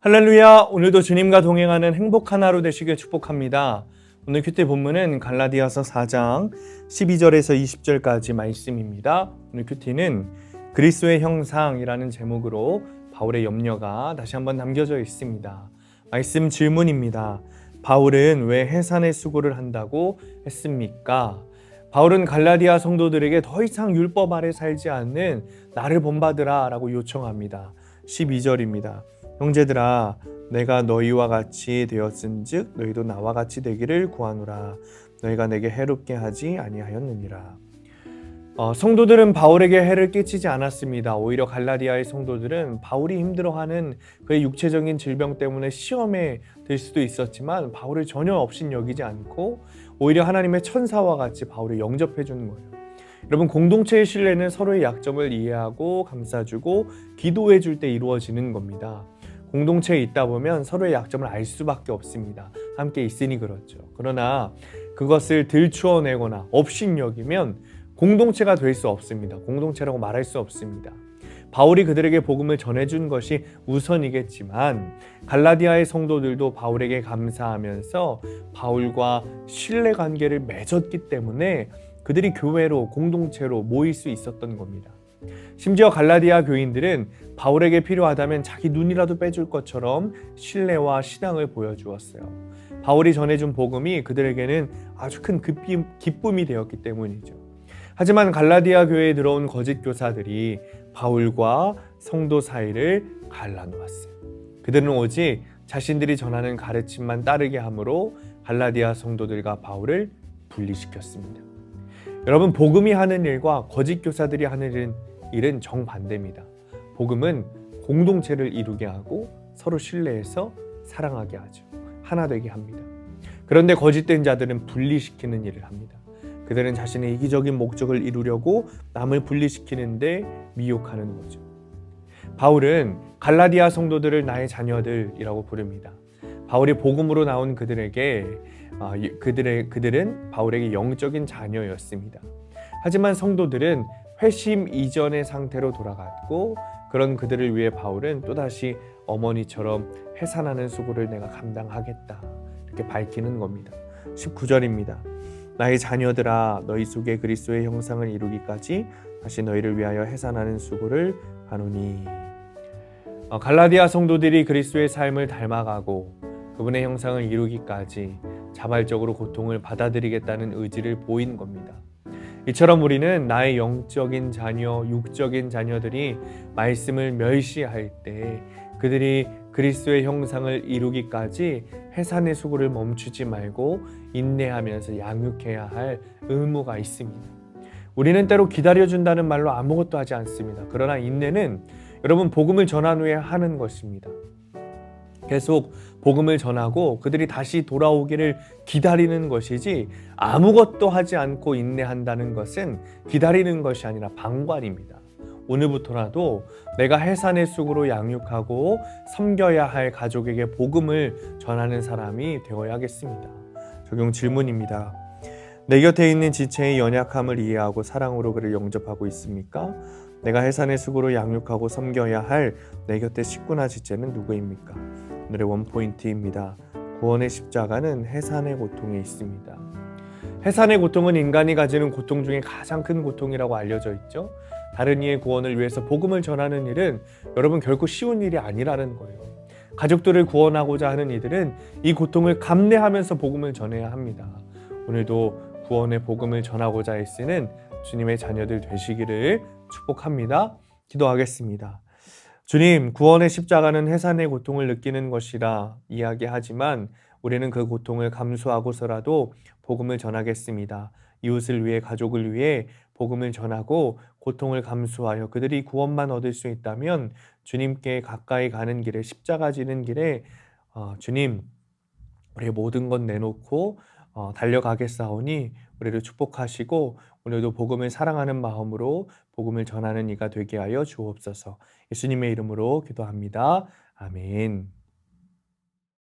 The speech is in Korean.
할렐루야! 오늘도 주님과 동행하는 행복한 하루 되시길 축복합니다. 오늘 큐티 본문은 갈라디아서 4장 12절에서 20절까지 말씀입니다. 오늘 큐티는 그리스도의 형상이라는 제목으로 바울의 염려가 다시 한번 담겨져 있습니다. 말씀 질문입니다. 바울은 왜 해산의 수고를 한다고 했습니까? 바울은 갈라디아 성도들에게 더 이상 율법 아래 살지 않는 나를 본받으라 라고 요청합니다. 12절입니다. 형제들아, 내가 너희와 같이 되었은즉 너희도 나와 같이 되기를 구하노라. 너희가 내게 해롭게 하지 아니하였느니라. 성도들은 바울에게 해를 끼치지 않았습니다. 오히려 갈라디아의 성도들은 바울이 힘들어하는 그의 육체적인 질병 때문에 시험에 들 수도 있었지만 바울을 전혀 업신여기지 않고 오히려 하나님의 천사와 같이 바울을 영접해 주는 거예요. 여러분, 공동체의 신뢰는 서로의 약점을 이해하고 감싸주고 기도해 줄 때 이루어지는 겁니다. 공동체에 있다 보면 서로의 약점을 알 수밖에 없습니다. 함께 있으니 그렇죠. 그러나 그것을 들추어내거나 업신여기면 공동체가 될 수 없습니다. 공동체라고 말할 수 없습니다. 바울이 그들에게 복음을 전해준 것이 우선이겠지만 갈라디아의 성도들도 바울에게 감사하면서 바울과 신뢰관계를 맺었기 때문에 그들이 교회로 공동체로 모일 수 있었던 겁니다. 심지어 갈라디아 교인들은 바울에게 필요하다면 자기 눈이라도 빼줄 것처럼 신뢰와 신앙을 보여주었어요. 바울이 전해준 복음이 그들에게는 아주 큰 기쁨이 되었기 때문이죠. 하지만 갈라디아 교회에 들어온 거짓 교사들이 바울과 성도 사이를 갈라놓았어요. 그들은 오직 자신들이 전하는 가르침만 따르게 함으로 갈라디아 성도들과 바울을 분리시켰습니다. 여러분, 복음이 하는 일과 거짓 교사들이 하는 일은 정반대입니다. 복음은 공동체를 이루게 하고 서로 신뢰해서 사랑하게 하죠. 하나 되게 합니다. 그런데 거짓된 자들은 분리시키는 일을 합니다. 그들은 자신의 이기적인 목적을 이루려고 남을 분리시키는데 미혹하는 거죠. 바울은 갈라디아 성도들을 나의 자녀들이라고 부릅니다. 바울이 복음으로 나온 그들은 바울에게 영적인 자녀였습니다. 하지만 성도들은 회심 이전의 상태로 돌아갔고 그런 그들을 위해 바울은 또다시 어머니처럼 해산하는 수고를 내가 감당하겠다 이렇게 밝히는 겁니다. 19절입니다. 나의 자녀들아, 너희 속에 그리스도의 형상을 이루기까지 다시 너희를 위하여 해산하는 수고를 하노니. 갈라디아 성도들이 그리스도의 삶을 닮아가고 그분의 형상을 이루기까지 자발적으로 고통을 받아들이겠다는 의지를 보인 겁니다. 이처럼 우리는 나의 영적인 자녀, 육적인 자녀들이 말씀을 멸시할 때 그들이 그리스도의 형상을 이루기까지 해산의 수고를 멈추지 말고 인내하면서 양육해야 할 의무가 있습니다. 우리는 때로 기다려준다는 말로 아무것도 하지 않습니다. 그러나 인내는 여러분, 복음을 전한 후에 하는 것입니다. 계속 복음을 전하고 그들이 다시 돌아오기를 기다리는 것이지 아무것도 하지 않고 인내한다는 것은 기다리는 것이 아니라 방관입니다. 오늘부터라도 내가 해산의 쑥으로 양육하고 섬겨야 할 가족에게 복음을 전하는 사람이 되어야겠습니다. 적용 질문입니다. 내 곁에 있는 지체의 연약함을 이해하고 사랑으로 그를 영접하고 있습니까? 내가 해산의 쑥으로 양육하고 섬겨야 할 내 곁의 식구나 지체는 누구입니까? 오늘의 원포인트입니다. 구원의 십자가는 해산의 고통에 있습니다. 해산의 고통은 인간이 가지는 고통 중에 가장 큰 고통이라고 알려져 있죠. 다른 이의 구원을 위해서 복음을 전하는 일은 여러분 결코 쉬운 일이 아니라는 거예요. 가족들을 구원하고자 하는 이들은 이 고통을 감내하면서 복음을 전해야 합니다. 오늘도 구원의 복음을 전하고자 애쓰는 주님의 자녀들 되시기를 축복합니다. 기도하겠습니다. 주님, 구원의 십자가는 해산의 고통을 느끼는 것이라 이야기하지만 우리는 그 고통을 감수하고서라도 복음을 전하겠습니다. 이웃을 위해, 가족을 위해 복음을 전하고 고통을 감수하여 그들이 구원만 얻을 수 있다면 주님께 가까이 가는 길에, 십자가 지는 길에 주님, 우리의 모든 것 내놓고 달려가겠사오니 우리를 축복하시고 오늘도 복음을 사랑하는 마음으로 복음을 전하는 이가 되게 하여 주옵소서. 예수님의 이름으로 기도합니다. 아멘.